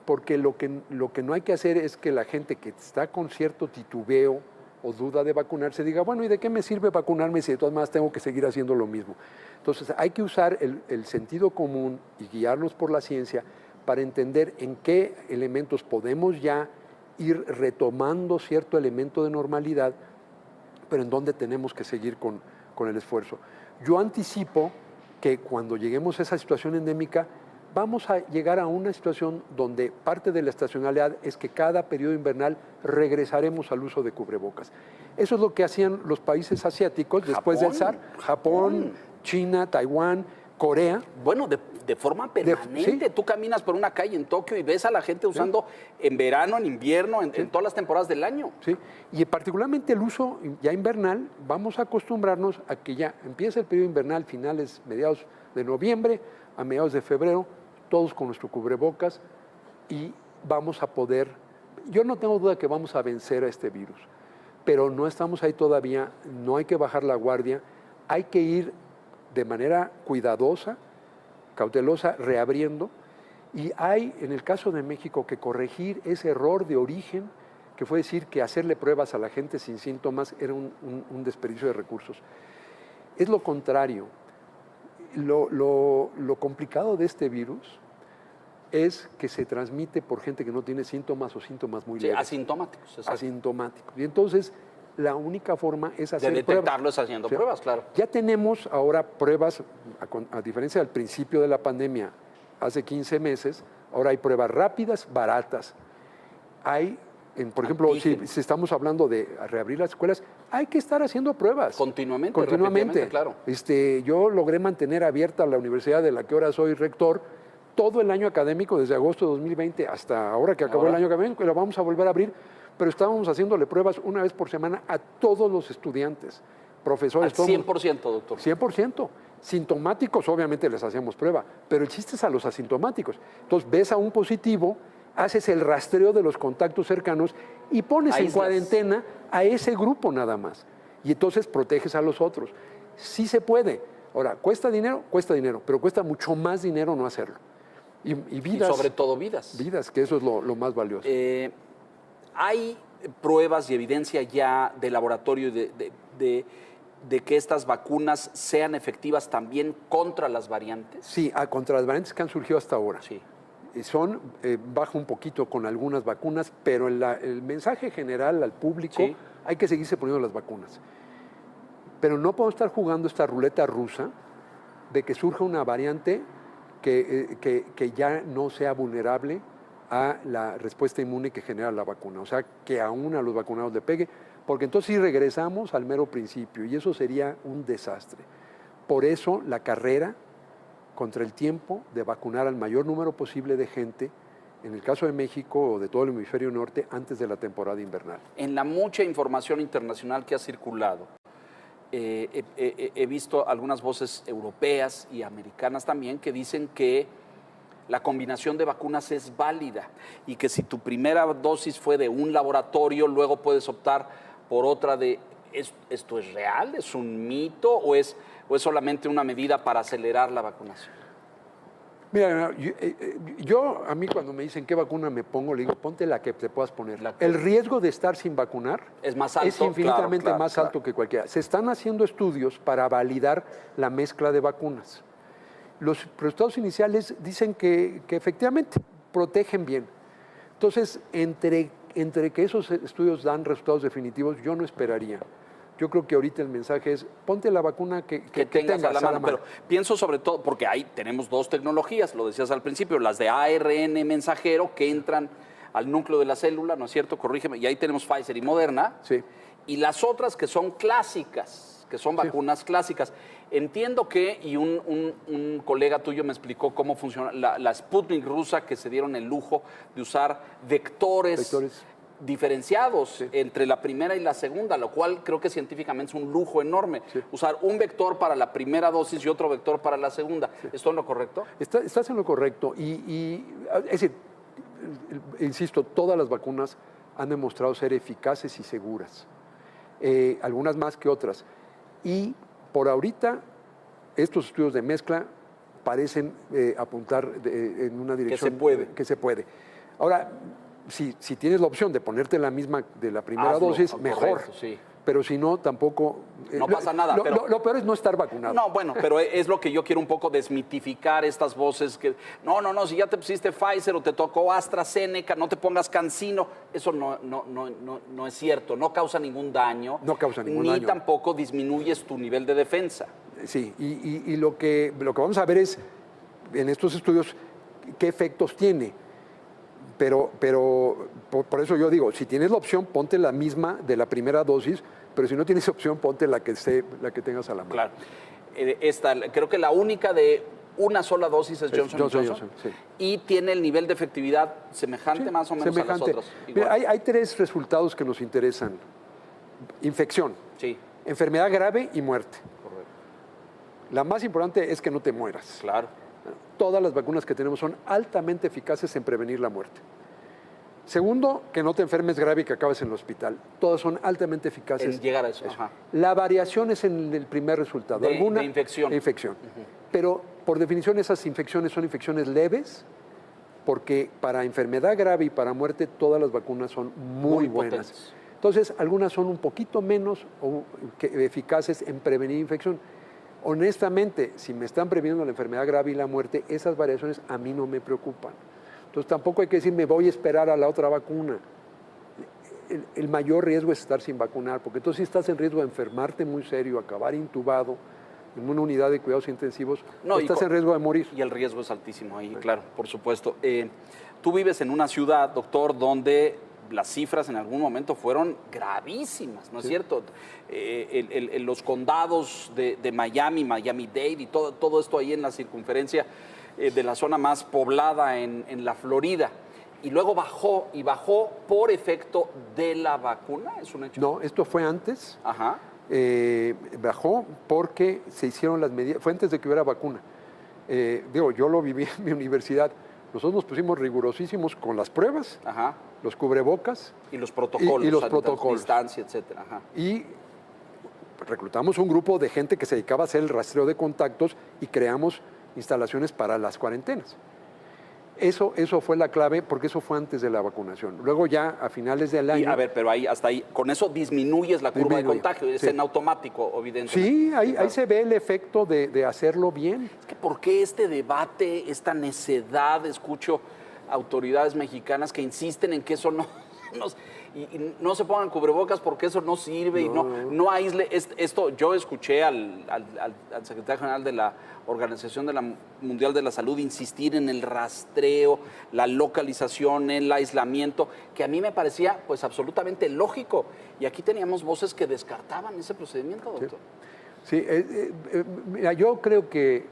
Porque lo que no hay que hacer es que la gente que está con cierto titubeo o duda de vacunarse diga, bueno, ¿y de qué me sirve vacunarme si de todas maneras tengo que seguir haciendo lo mismo? Entonces hay que usar el sentido común y guiarnos por la ciencia para entender en qué elementos podemos ya ir retomando cierto elemento de normalidad, pero en dónde tenemos que seguir con el esfuerzo. Yo anticipo que cuando lleguemos a esa situación endémica, vamos a llegar a una situación donde parte de la estacionalidad es que cada periodo invernal regresaremos al uso de cubrebocas. Eso es lo que hacían los países asiáticos después del SARS. Japón, China, Taiwán, Corea. Bueno, de forma permanente. Sí. Tú caminas por una calle en Tokio y ves a la gente usando en verano, en invierno, en todas las temporadas del año. Sí, y particularmente el uso ya invernal, vamos a acostumbrarnos a que ya empieza el periodo invernal, mediados de noviembre a mediados de febrero, todos con nuestro cubrebocas y vamos a poder, yo no tengo duda que vamos a vencer a este virus, pero no estamos ahí todavía, no hay que bajar la guardia, hay que ir de manera cuidadosa, cautelosa, reabriendo, y hay, en el caso de México, que corregir ese error de origen, que fue decir que hacerle pruebas a la gente sin síntomas era un desperdicio de recursos. Es lo contrario. Lo complicado de este virus es que se transmite por gente que no tiene síntomas o síntomas muy leves. Asintomáticos. Exacto. Asintomáticos. Y entonces, la única forma es hacer pruebas. De detectarlo es haciendo pruebas, claro. Ya tenemos ahora pruebas, a diferencia del principio de la pandemia, hace 15 meses, ahora hay pruebas rápidas, baratas. Hay, por ejemplo, si estamos hablando de reabrir las escuelas, hay que estar haciendo pruebas. Continuamente, claro. Yo logré mantener abierta la universidad de la que ahora soy rector todo el año académico, desde agosto de 2020 hasta ahora que acabó el año académico, y la vamos a volver a abrir, pero estábamos haciéndole pruebas una vez por semana a todos los estudiantes, profesores. Al todo el mundo. 100%, doctor. 100%. Sintomáticos, obviamente les hacíamos prueba, pero el chiste es a los asintomáticos. Entonces, ves a un positivo, haces el rastreo de los contactos cercanos y pones en Aíslas. cuarentena a ese grupo nada más. Y entonces proteges a los otros. Sí se puede. Ahora, cuesta dinero, pero cuesta mucho más dinero no hacerlo. Y vidas. Y sobre todo vidas. Vidas, que eso es lo más valioso. ¿Hay pruebas y evidencia ya de laboratorio de que estas vacunas sean efectivas también contra las variantes? Sí, contra las variantes que han surgido hasta ahora. Sí. Son, baja un poquito con algunas vacunas, pero el mensaje general al público, Sí. hay que seguirse poniendo las vacunas. Pero no podemos estar jugando esta ruleta rusa de que surja una variante que ya no sea vulnerable a la respuesta inmune que genera la vacuna. O sea, que aún a los vacunados le pegue, porque entonces sí regresamos al mero principio y eso sería un desastre. Por eso la carrera contra el tiempo de vacunar al mayor número posible de gente, en el caso de México o de todo el hemisferio norte, antes de la temporada invernal. En la mucha información internacional que ha circulado, he visto algunas voces europeas y americanas también que dicen que la combinación de vacunas es válida y que si tu primera dosis fue de un laboratorio, luego puedes optar por otra de... ¿Esto es real? ¿Es un mito? ¿O es solamente una medida para acelerar la vacunación? Mira, a mí cuando me dicen qué vacuna me pongo, le digo, ponte la que te puedas poner. El riesgo de estar sin vacunar es más alto, es infinitamente claro, más alto que cualquiera. Se están haciendo estudios para validar la mezcla de vacunas. Los resultados iniciales dicen que efectivamente protegen bien. Entonces, entre que esos estudios dan resultados definitivos, yo no esperaría. Yo creo que ahorita el mensaje es, ponte la vacuna que tengas a la mano. Pero pienso sobre todo, porque ahí tenemos dos tecnologías, lo decías al principio, las de ARN mensajero que entran al núcleo de la célula, ¿no es cierto? Corrígeme, y ahí tenemos Pfizer y Moderna. Sí. Y las otras que son clásicas, que son vacunas clásicas. Entiendo que, y un colega tuyo me explicó cómo funciona la Sputnik rusa, que se dieron el lujo de usar vectores diferenciados entre la primera y la segunda, lo cual creo que científicamente es un lujo enorme. Usar un vector para la primera dosis y otro vector para la segunda. ¿Esto es lo correcto? Estás en lo correcto. Es decir, insisto, todas las vacunas han demostrado ser eficaces y seguras. Algunas más que otras. Y por ahorita, estos estudios de mezcla parecen apuntar en una dirección que se puede. Ahora, si tienes la opción de ponerte la misma de la primera dosis, mejor. Correcto, sí. Pero si no, tampoco... No pasa nada. Lo peor es no estar vacunado. No, bueno, pero es lo que yo quiero un poco desmitificar estas voces que... No, si ya te pusiste Pfizer o te tocó AstraZeneca, no te pongas CanSino. Eso no es cierto, no causa ningún daño. No causa ningún daño. Ni tampoco disminuyes tu nivel de defensa. Sí, y lo que vamos a ver es, en estos estudios, qué efectos tiene. Pero por eso yo digo, si tienes la opción, ponte la misma de la primera dosis, pero si no tienes opción, ponte la que tengas a la mano. Claro. Creo que la única de una sola dosis es Johnson & Johnson. Sí. Y tiene el nivel de efectividad semejante más o menos a las otras. Mira, hay tres resultados que nos interesan. Infección, enfermedad grave y muerte. Correcto. La más importante es que no te mueras. Claro. Todas las vacunas que tenemos son altamente eficaces en prevenir la muerte. Segundo, que no te enfermes grave y que acabes en el hospital. Todas son altamente eficaces. En llegar a eso. Ajá. La variación es en el primer resultado. De infección. Pero, por definición, esas infecciones son infecciones leves, porque para enfermedad grave y para muerte todas las vacunas son muy buenas. Potentes. Entonces, algunas son un poquito menos eficaces en prevenir infección. Honestamente, si me están previniendo la enfermedad grave y la muerte, esas variaciones a mí no me preocupan. Entonces tampoco hay que decir, me voy a esperar a la otra vacuna. El mayor riesgo es estar sin vacunar, porque entonces sí estás en riesgo de enfermarte muy serio, acabar intubado en una unidad de cuidados intensivos, estás en riesgo de morir. Y el riesgo es altísimo ahí, claro, por supuesto. Tú vives en una ciudad, doctor, donde las cifras en algún momento fueron gravísimas, ¿no es cierto? Los condados de Miami, Miami-Dade y todo esto ahí en la circunferencia de la zona más poblada en la Florida. Y luego bajó por efecto de la vacuna, ¿es un hecho? No, esto fue antes. Ajá. bajó porque se hicieron las medidas, fue antes de que hubiera vacuna. Yo lo viví en mi universidad. Nosotros nos pusimos rigurosísimos con las pruebas, Ajá. los cubrebocas Y los protocolos. y los protocolos. Distancia, etcétera. Ajá. Y reclutamos un grupo de gente que se dedicaba a hacer el rastreo de contactos y creamos instalaciones para las cuarentenas. Eso fue la clave porque eso fue antes de la vacunación. Luego ya a finales del año... Y, a ver, pero ahí, hasta ahí, con eso disminuyes la curva de contagio, es sí. en automático, evidentemente. Sí, ahí se ve el efecto de hacerlo bien. Es que ¿por qué este debate, esta necedad? Escucho autoridades mexicanas que insisten en que eso no y no se pongan cubrebocas porque eso no sirve y no aísle. Esto, yo escuché al secretario general de la Organización Mundial de la Salud insistir en el rastreo, la localización, el aislamiento, que a mí me parecía pues absolutamente lógico. Y aquí teníamos voces que descartaban ese procedimiento, doctor. Sí, mira, yo creo que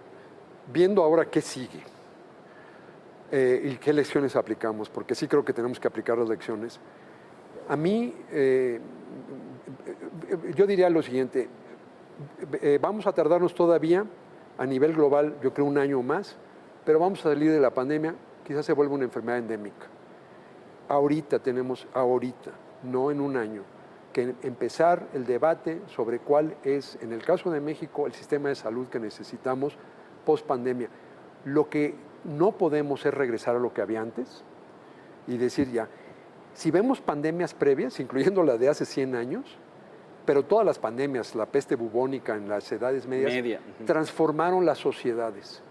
viendo ahora qué sigue y qué lecciones aplicamos, porque sí creo que tenemos que aplicar las lecciones, a mí yo diría lo siguiente, vamos a tardarnos todavía a nivel global, yo creo un año más, pero vamos a salir de la pandemia, quizás se vuelva una enfermedad endémica. Ahorita, no en un año, que empezar el debate sobre cuál es, en el caso de México, el sistema de salud que necesitamos post pandemia. Lo que no podemos es regresar a lo que había antes y decir ya, si vemos pandemias previas, incluyendo la de hace 100 años, pero todas las pandemias, la peste bubónica en las edades medias, transformaron las sociedades.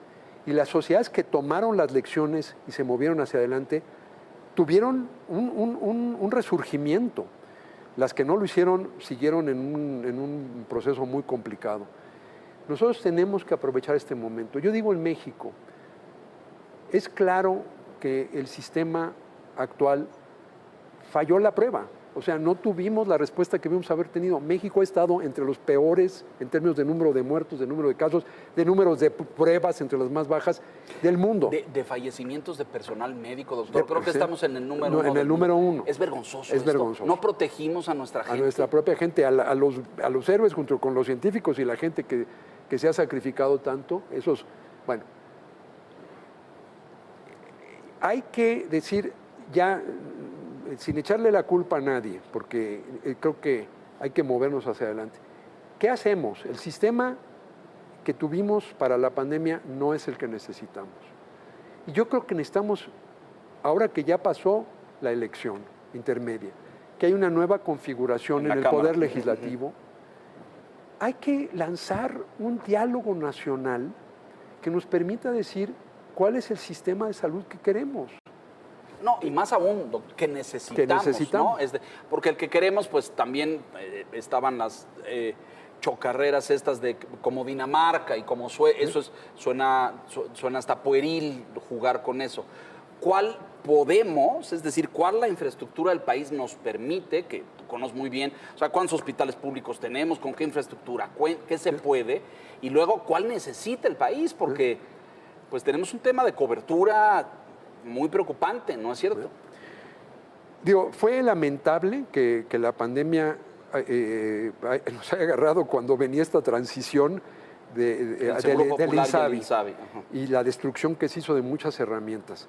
Y las sociedades que tomaron las lecciones y se movieron hacia adelante, tuvieron un resurgimiento. Las que no lo hicieron siguieron en un proceso muy complicado. Nosotros tenemos que aprovechar este momento. Yo digo en México, es claro que el sistema actual falló la prueba. O sea, no tuvimos la respuesta que debimos haber tenido. México ha estado entre los peores en términos de número de muertos, de número de casos, de números de pruebas entre las más bajas del mundo. De fallecimientos de personal médico, doctor. Creo que estamos en el número uno. En el número uno. Es vergonzoso. Es vergonzoso. No protegimos a nuestra gente. A nuestra propia gente, a los héroes junto con los científicos y la gente que se ha sacrificado tanto. Esos, bueno, hay que decir ya, sin echarle la culpa a nadie, porque creo que hay que movernos hacia adelante. ¿Qué hacemos? El sistema que tuvimos para la pandemia no es el que necesitamos. Y yo creo que necesitamos, ahora que ya pasó la elección intermedia, que hay una nueva configuración en el Poder Legislativo, hay que lanzar un diálogo nacional que nos permita decir cuál es el sistema de salud que queremos. No, y más aún, que necesitamos, ¿no? Porque el que queremos, pues también estaban las chocarreras estas de como Dinamarca y como suena hasta pueril jugar con eso. ¿Cuál podemos, es decir, cuál la infraestructura del país nos permite, que tú conoces muy bien, o sea, cuántos hospitales públicos tenemos, con qué infraestructura, qué se puede, y luego cuál necesita el país, porque pues tenemos un tema de cobertura muy preocupante, ¿no es cierto? Digo, fue lamentable que la pandemia nos haya agarrado cuando venía esta transición del INSABI y la destrucción que se hizo de muchas herramientas.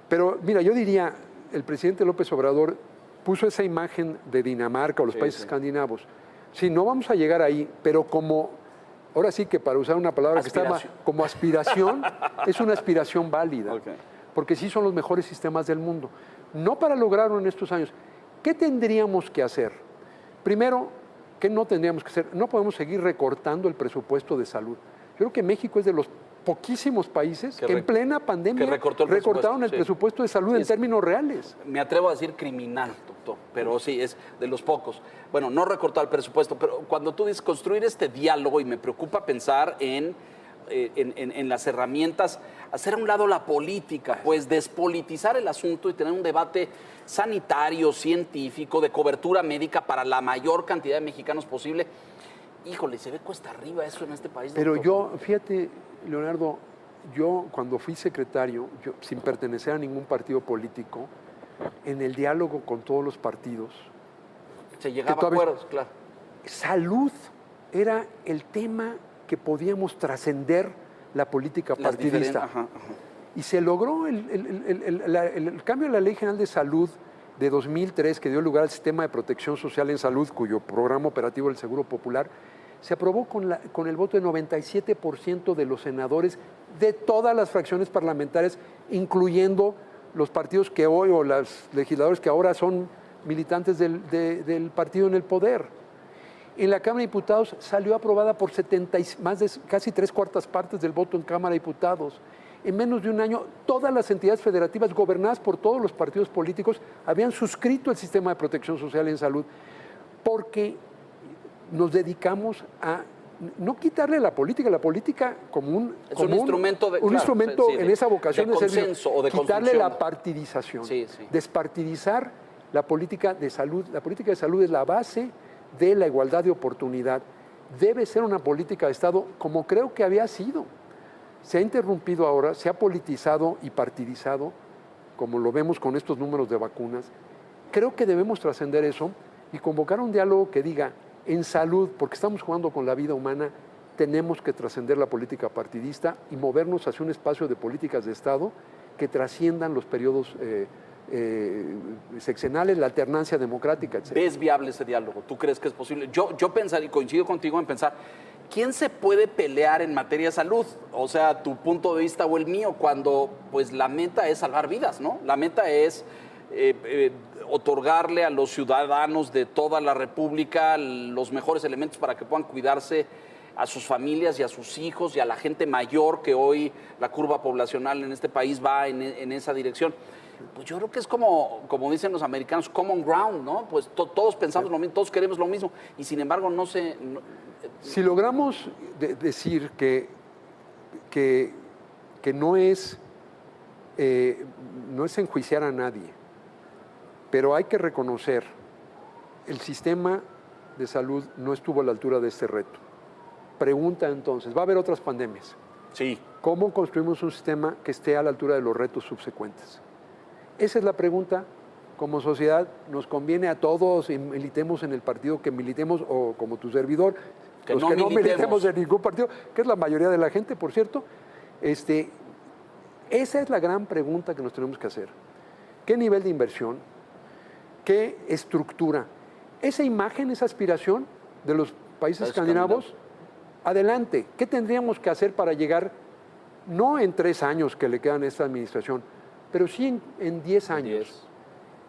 Pero mira, yo diría, el presidente López Obrador puso esa imagen de Dinamarca o los países escandinavos. Sí, no vamos a llegar ahí, pero como, ahora sí que para usar una palabra que está como aspiración, es una aspiración válida. Porque sí son los mejores sistemas del mundo. No para lograrlo en estos años. ¿Qué tendríamos que hacer? Primero, ¿qué no tendríamos que hacer? No podemos seguir recortando el presupuesto de salud. Yo creo que México es de los poquísimos países que en plena pandemia recortaron el presupuesto de salud en términos reales. Me atrevo a decir criminal, doctor, pero sí, es de los pocos. Bueno, no recortar el presupuesto, pero cuando tú dices construir este diálogo, y me preocupa pensar en las herramientas, hacer a un lado la política, pues despolitizar el asunto y tener un debate sanitario, científico, de cobertura médica para la mayor cantidad de mexicanos posible. Híjole, se ve cuesta arriba eso en este país, doctor. Pero yo, fíjate, Leonardo, yo cuando fui secretario, sin pertenecer a ningún partido político, en el diálogo con todos los partidos... Se llegaba a acuerdos, claro. salud era el tema que podíamos trascender la política partidista. Ajá. Y se logró el cambio de la Ley General de Salud de 2003, que dio lugar al Sistema de Protección Social en Salud, cuyo programa operativo del Seguro Popular, se aprobó con el voto de 97% de los senadores de todas las fracciones parlamentarias, incluyendo los partidos que hoy, o los legisladores que ahora son militantes del partido en el poder. En la Cámara de Diputados salió aprobada por más de casi 3/4 partes del voto en Cámara de Diputados. En menos de un año, todas las entidades federativas gobernadas por todos los partidos políticos habían suscrito el sistema de protección social en salud, porque nos dedicamos a no quitarle la política como un instrumento, en esa vocación de consenso o de quitarle construcción. la partidización, Sí. despartidizar la política de salud. La política de salud es la base de la igualdad de oportunidad. Debe ser una política de Estado como creo que había sido. Se ha interrumpido ahora, se ha politizado y partidizado, como lo vemos con estos números de vacunas. Creo que debemos trascender eso y convocar un diálogo que diga, en salud, porque estamos jugando con la vida humana, tenemos que trascender la política partidista y movernos hacia un espacio de políticas de Estado que trasciendan los periodos sexenales, la alternancia democrática, etc. ¿Ves viable ese diálogo? ¿Tú crees que es posible? Yo pensar, y coincido contigo en pensar, ¿quién se puede pelear en materia de salud? O sea, tu punto de vista o el mío, cuando pues la meta es salvar vidas, ¿no? La meta es otorgarle a los ciudadanos de toda la República los mejores elementos para que puedan cuidarse a sus familias y a sus hijos y a la gente mayor, que hoy la curva poblacional en este país va en esa dirección. Pues yo creo que es como dicen los americanos, common ground, ¿no? Pues todos pensamos lo mismo, todos queremos lo mismo, y sin embargo Si logramos decir que no es enjuiciar a nadie, pero hay que reconocer, el sistema de salud no estuvo a la altura de este reto. Pregunta entonces, ¿va a haber otras pandemias? Sí. ¿Cómo construimos un sistema que esté a la altura de los retos subsecuentes? Esa es la pregunta. Como sociedad nos conviene a todos, y militemos en el partido que militemos, o como tu servidor, que los no que no militemos en ningún partido, que es la mayoría de la gente, por cierto. Esa es la gran pregunta que nos tenemos que hacer. ¿Qué nivel de inversión? ¿Qué estructura? Esa imagen, esa aspiración de los países escandinavos, adelante. ¿Qué tendríamos que hacer para llegar, no en 3 años que le quedan a esta administración, pero sí en 10 años?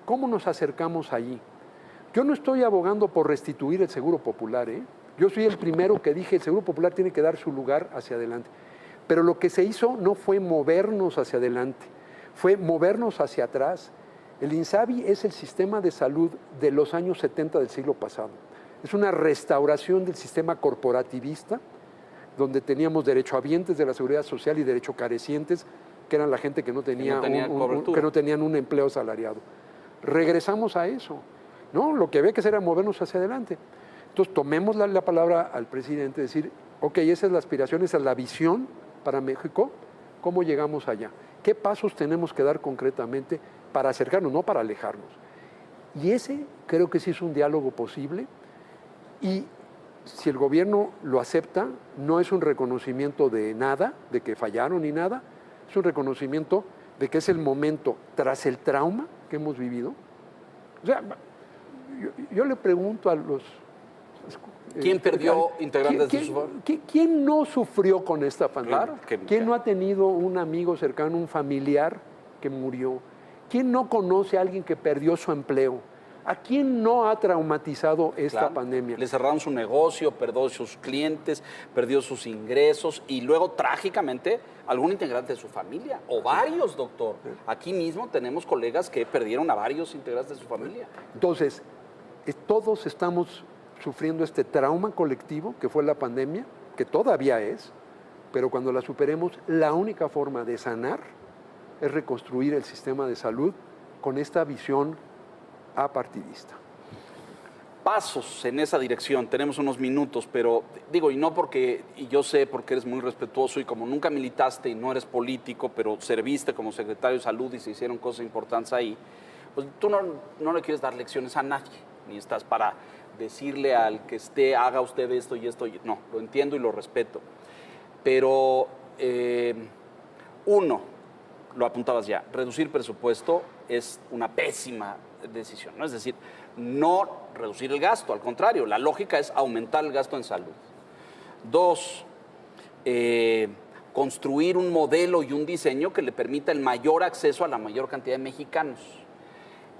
¿Cómo nos acercamos allí? Yo no estoy abogando por restituir el Seguro Popular, ¿eh? Yo soy el primero que dije, el Seguro Popular tiene que dar su lugar hacia adelante. Pero lo que se hizo no fue movernos hacia adelante, fue movernos hacia atrás. El INSABI es el sistema de salud de los años 70 del siglo pasado. Es una restauración del sistema corporativista, donde teníamos derechohabientes de la seguridad social y derechocarecientes, que eran la gente que no tenían un empleo asalariado. Regresamos a eso, ¿no? Lo que había que hacer era movernos hacia adelante. Entonces, tomemos la palabra al presidente, decir, ok, esa es la aspiración, esa es la visión para México, ¿cómo llegamos allá? ¿Qué pasos tenemos que dar concretamente para acercarnos, no para alejarnos? Y ese creo que sí es un diálogo posible, y si el gobierno lo acepta, no es un reconocimiento de nada, de que fallaron ni nada, es un reconocimiento de que es el momento, tras el trauma que hemos vivido. O sea, yo le pregunto a los... ¿Quién perdió integrantes de su familia? ¿Quién no sufrió con esta pandemia? Claro, ¿Quién no ha tenido un amigo cercano, un familiar que murió? ¿Quién no conoce a alguien que perdió su empleo? ¿A quién no ha traumatizado esta pandemia? Le cerraron su negocio, perdió sus clientes, perdió sus ingresos y luego, trágicamente, algún integrante de su familia, o varios, doctor. Aquí mismo tenemos colegas que perdieron a varios integrantes de su familia. Entonces, todos estamos sufriendo este trauma colectivo que fue la pandemia, que todavía es, pero cuando la superemos, la única forma de sanar es reconstruir el sistema de salud con esta visión apartidista. Pasos en esa dirección, tenemos unos minutos, pero digo, y yo sé porque eres muy respetuoso y como nunca militaste y no eres político, pero serviste como secretario de salud y se hicieron cosas importantes ahí, pues tú no le quieres dar lecciones a nadie, ni estás para decirle al que esté, haga usted esto y esto. No, lo entiendo y lo respeto. Pero, uno, lo apuntabas ya, reducir presupuesto es una pésima decisión, ¿no? Es decir, no reducir el gasto, al contrario, la lógica es aumentar el gasto en salud. Dos, construir un modelo y un diseño que le permita el mayor acceso a la mayor cantidad de mexicanos,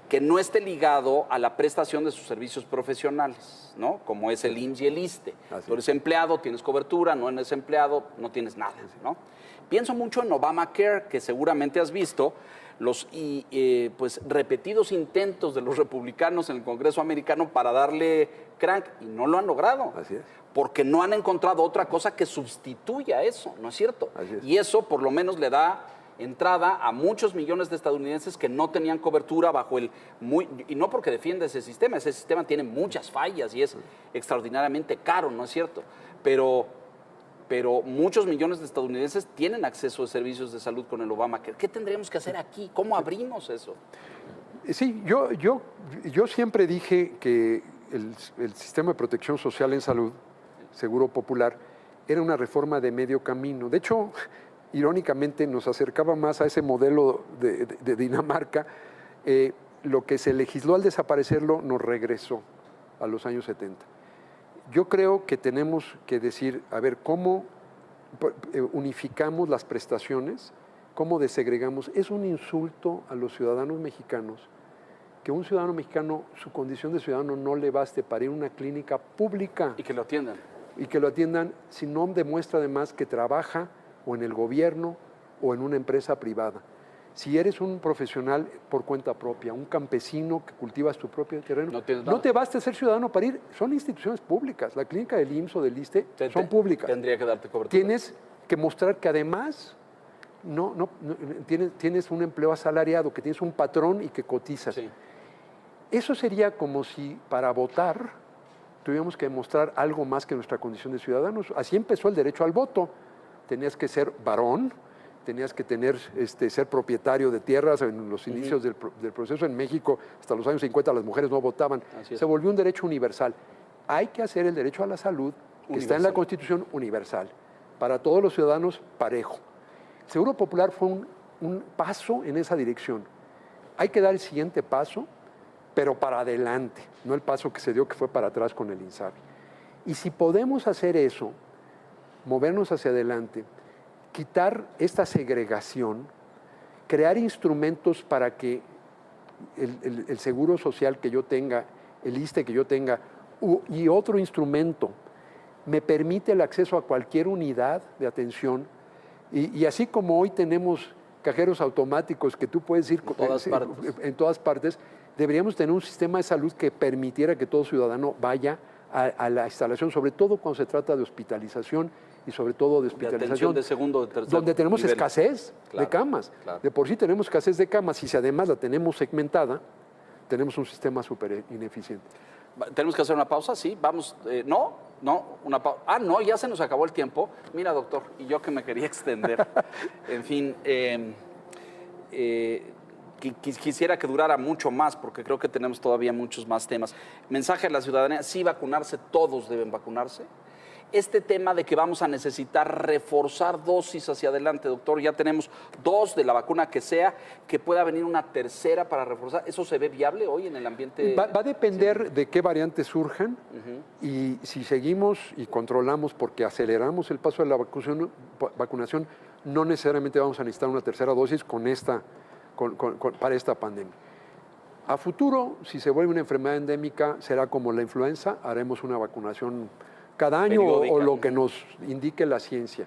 que no esté ligado a la prestación de sus servicios profesionales, ¿no? Como es el IMSS y el ISSSTE. Tú eres empleado, tienes cobertura, no eres empleado, no tienes nada, ¿no? Pienso mucho en Obamacare, que seguramente has visto, los pues, repetidos intentos de los republicanos en el Congreso americano para darle crank, y no lo han logrado. Así es. Porque no han encontrado otra cosa que sustituya eso, ¿no es cierto? Así es. Y eso por lo menos le da entrada a muchos millones de estadounidenses que no tenían cobertura bajo el y no porque defienda ese sistema tiene muchas fallas y es extraordinariamente caro, ¿no es cierto? Pero muchos millones de estadounidenses tienen acceso a servicios de salud con el Obamacare. ¿Qué tendríamos que hacer aquí? ¿Cómo abrimos eso? Sí, yo siempre dije que el sistema de protección social en salud, Seguro Popular, era una reforma de medio camino. De hecho, irónicamente nos acercaba más a ese modelo de Dinamarca. Lo que se legisló al desaparecerlo nos regresó a los años 70. Yo creo que tenemos que decir, a ver, ¿cómo unificamos las prestaciones? ¿Cómo desegregamos? Es un insulto a los ciudadanos mexicanos que un ciudadano mexicano, su condición de ciudadano no le baste para ir a una clínica pública. Y que lo atiendan. Y que lo atiendan si no demuestra además que trabaja o en el gobierno o en una empresa privada. Si eres un profesional por cuenta propia, un campesino que cultivas tu propio terreno, no te basta ser ciudadano para ir. Son instituciones públicas. La clínica del IMSS o del ISSSTE son públicas. Tendría que darte cobertura. Tienes que mostrar que además tienes un empleo asalariado, que tienes un patrón y que cotizas. Sí. Eso sería como si para votar tuviéramos que demostrar algo más que nuestra condición de ciudadanos. Así empezó el derecho al voto. Tenías que ser varón, tenías que ser propietario de tierras. En los inicios del proceso en México, hasta los años 50, las mujeres no votaban. Se volvió un derecho universal. Hay que hacer el derecho a la salud, que está en la Constitución, universal, para todos los ciudadanos parejo. El Seguro Popular fue un paso en esa dirección. Hay que dar el siguiente paso, pero para adelante, no el paso que se dio que fue para atrás con el INSABI. Y si podemos hacer eso, movernos hacia adelante, quitar esta segregación, crear instrumentos para que el seguro social que yo tenga, el ISSSTE que yo tenga, y otro instrumento me permite el acceso a cualquier unidad de atención, y así como hoy tenemos cajeros automáticos que tú puedes ir en todas partes, deberíamos tener un sistema de salud que permitiera que todo ciudadano vaya a la instalación, sobre todo cuando se trata de hospitalización y sobre todo de hospitalización de segundo, de tercer donde tenemos nivel. Escasez de camas. Claro. De por sí tenemos escasez de camas y si además la tenemos segmentada, tenemos un sistema súper ineficiente. ¿Tenemos que hacer una pausa? Sí, vamos. Una pausa. No, ya se nos acabó el tiempo. Mira, doctor, y yo que me quería extender. En fin, quisiera que durara mucho más porque creo que tenemos todavía muchos más temas. Mensaje a la ciudadanía, sí vacunarse, todos deben vacunarse. Este tema de que vamos a necesitar reforzar dosis hacia adelante, doctor, ya tenemos 2 de la vacuna que sea, que pueda venir una tercera para reforzar. ¿Eso se ve viable hoy en el ambiente? Va a depender de qué variantes surjan y si seguimos y controlamos porque aceleramos el paso de la vacunación, no necesariamente vamos a necesitar una tercera dosis para esta pandemia. A futuro, si se vuelve una enfermedad endémica, será como la influenza, haremos una vacunación cada año o lo que nos indique la ciencia.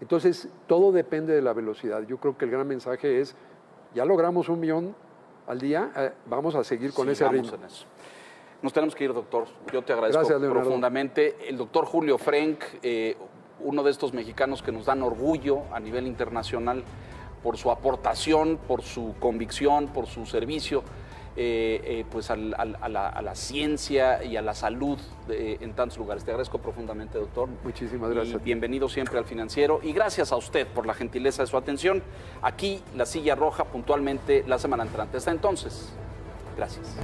Entonces, todo depende de la velocidad. Yo creo que el gran mensaje es, ya logramos 1 millón al día, vamos a seguir con ese ritmo. En eso. Nos tenemos que ir, doctor. Yo te agradezco profundamente. El doctor Julio Frenk, uno de estos mexicanos que nos dan orgullo a nivel internacional por su aportación, por su convicción, por su servicio pues a la ciencia y a la salud en tantos lugares. Te agradezco profundamente, doctor. Muchísimas gracias. Y bienvenido siempre al Financiero. Y gracias a usted por la gentileza de su atención. Aquí, La Silla Roja, puntualmente la semana entrante. Hasta entonces, gracias.